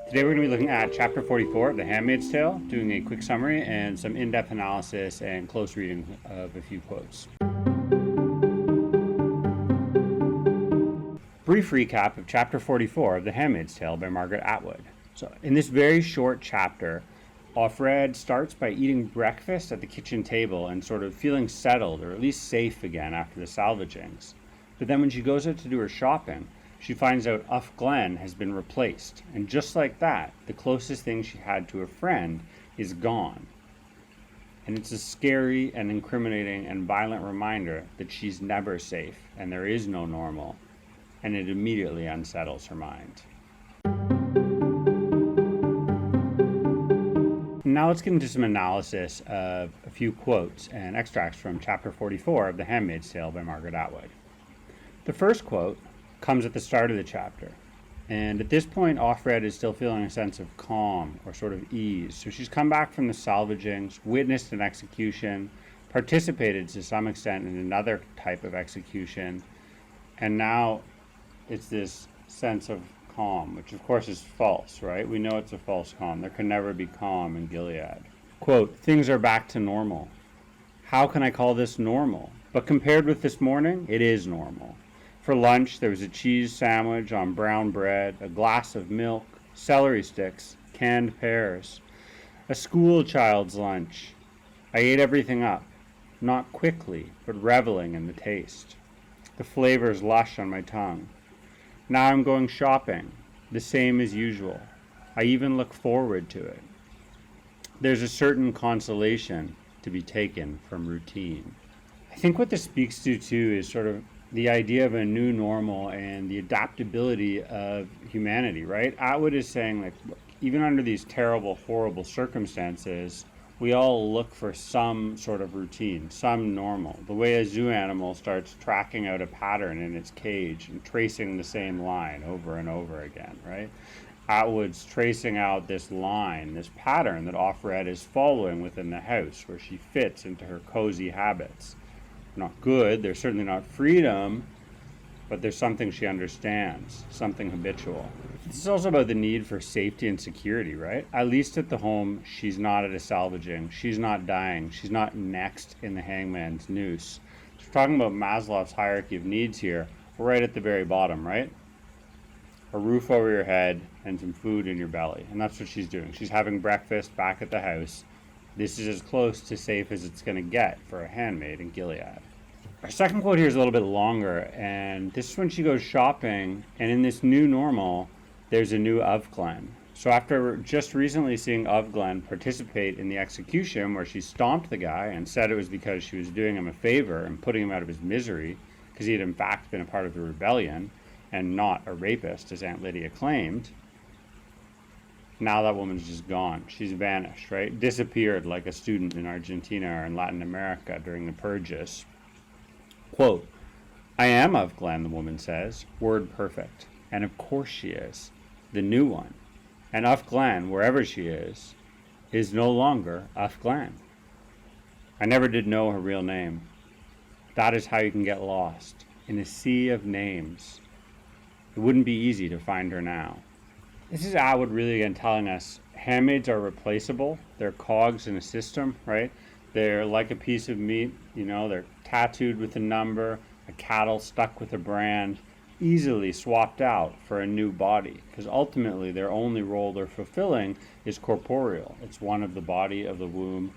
Today we're going to be looking at Chapter 44 of The Handmaid's Tale, doing a quick summary and some in-depth analysis and close reading of a few quotes. Brief recap of Chapter 44 of The Handmaid's Tale by Margaret Atwood. So in this very short chapter, Offred starts by eating breakfast at the kitchen table and sort of feeling settled, or at least safe again after the salvagings. But then when she goes out to do her shopping, she finds out Glen has been replaced, and just like that, the closest thing she had to a friend is gone. And it's a scary and incriminating and violent reminder that she's never safe, and there is no normal, and it immediately unsettles her mind. Now let's get into some analysis of a few quotes and extracts from Chapter 44 of The Handmaid's Tale by Margaret Atwood. The first quote comes at the start of the chapter, and at this point Offred is still feeling a sense of calm or sort of ease. So she's come back from the salvagings, witnessed an execution, participated to some extent in another type of execution, and now it's this sense of calm, which of course is false, right? We know it's a false calm. There can never be calm in Gilead. Quote, "Things are back to normal. How can I call this normal? But compared with this morning, it is normal. For lunch, there was a cheese sandwich on brown bread, a glass of milk, celery sticks, canned pears, a school child's lunch. I ate everything up, not quickly, but reveling in the taste. The flavors lush on my tongue. Now I'm going shopping, the same as usual. I even look forward to it. There's a certain consolation to be taken from routine." I think what this speaks to too is sort of the idea of a new normal and the adaptability of humanity, right? Atwood is saying, like, look, even under these terrible, horrible circumstances, we all look for some sort of routine, some normal. The way a zoo animal starts tracking out a pattern in its cage and tracing the same line over and over again, right? Atwood's tracing out this line, this pattern that Offred is following within the house, where she fits into her cozy habits. Not good, there's certainly not freedom, but there's something she understands, something habitual. This is also about the need for safety and security, right? At least at the home, she's not at a salvaging, she's not dying, she's not next in the hangman's noose. So we're talking about Maslow's hierarchy of needs here. We're right at the very bottom, right? A roof over your head and some food in your belly. And that's what she's doing. She's having breakfast back at the house. This is as close to safe as it's going to get for a handmaid in Gilead. Our second quote here is a little bit longer, and this is when she goes shopping, and in this new normal, there's a new Glen. So after just recently seeing Glen participate in the execution where she stomped the guy and said it was because she was doing him a favor and putting him out of his misery, because he had in fact been a part of the rebellion and not a rapist, as Aunt Lydia claimed, now that woman's just gone. She's vanished, right? Disappeared like a student in Argentina or in Latin America during the purges. Quote, "I am Glen," the woman says, word perfect. And of course she is, the new one. And Glen, wherever she is no longer Glen. I never did know her real name. That is how you can get lost, in a sea of names. It wouldn't be easy to find her now. This is Atwood really again telling us handmaids are replaceable. They're cogs in a system, right? They're like a piece of meat, they're tattooed with a number, a cattle stuck with a brand, easily swapped out for a new body, because ultimately their only role they're fulfilling is corporeal. It's one of the body of the womb,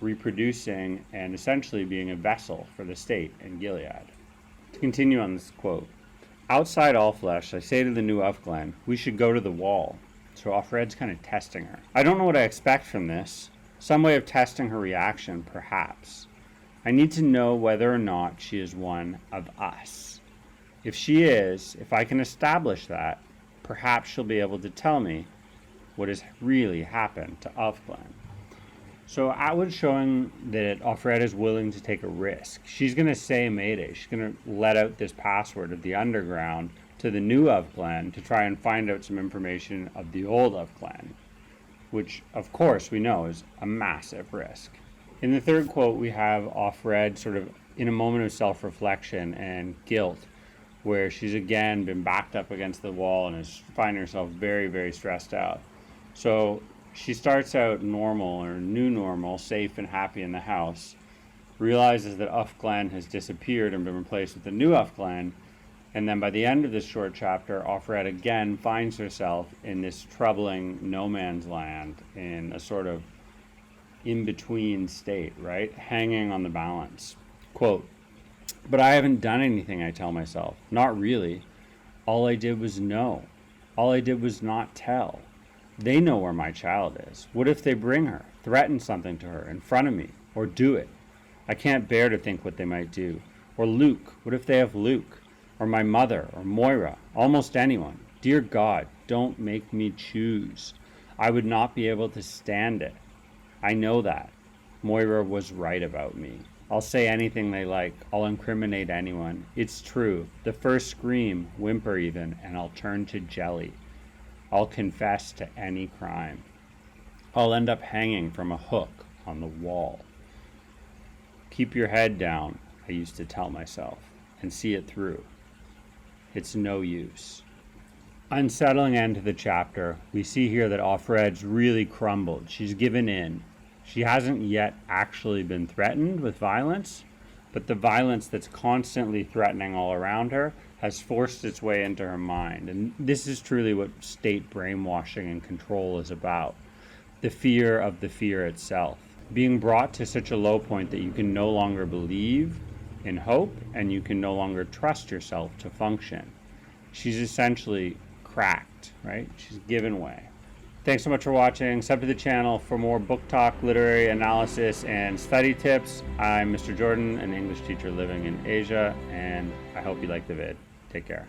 reproducing and essentially being a vessel for the state in Gilead. To continue on this quote, "Outside all flesh, I say to the new Glen, we should go to the wall." So Offred's kind of testing her. I don't know what I expect from this. Some way of testing her reaction, perhaps. I need to know whether or not she is one of us. If she is, if I can establish that, perhaps she'll be able to tell me what has really happened to Glen. So Atwood's showing that Offred is willing to take a risk. She's going to say Mayday. She's going to let out this password of the underground to the new Glen to try and find out some information of the old Glen, which of course we know is a massive risk. In the third quote, we have Offred sort of in a moment of self-reflection and guilt, where she's again been backed up against the wall and is finding herself very, very stressed out. So she starts out normal, or new normal, safe and happy in the house, realizes that Uff-Glen has disappeared and been replaced with a new Uff-Glen, and then by the end of this short chapter, Offred again finds herself in this troubling no man's land, in a sort of in-between state, right? Hanging on the balance. Quote, "But I haven't done anything," I tell myself. "Not really. All I did was know. All I did was not tell. They know where my child is. What if they bring her, threaten something to her in front of me, or do it? I can't bear to think what they might do. Or Luke, what if they have Luke? Or my mother, or Moira, almost anyone. Dear God, don't make me choose. I would not be able to stand it. I know that. Moira was right about me. I'll say anything they like. I'll incriminate anyone. It's true. The first scream, whimper even, and I'll turn to jelly. I'll confess to any crime. I'll end up hanging from a hook on the wall. Keep your head down, I used to tell myself, and see it through. It's no use." Unsettling end to the chapter, we see here that Offred's really crumbled. She's given in. She hasn't yet actually been threatened with violence, but the violence that's constantly threatening all around her has forced its way into her mind. And this is truly what state brainwashing and control is about. The fear of the fear itself. Being brought to such a low point that you can no longer believe in hope and you can no longer trust yourself to function. She's essentially cracked, right? She's given way. Thanks so much for watching. Sub to the channel for more book talk, literary analysis, and study tips. I'm Mr. Jordan, an English teacher living in Asia, and I hope you like the vid. Take care.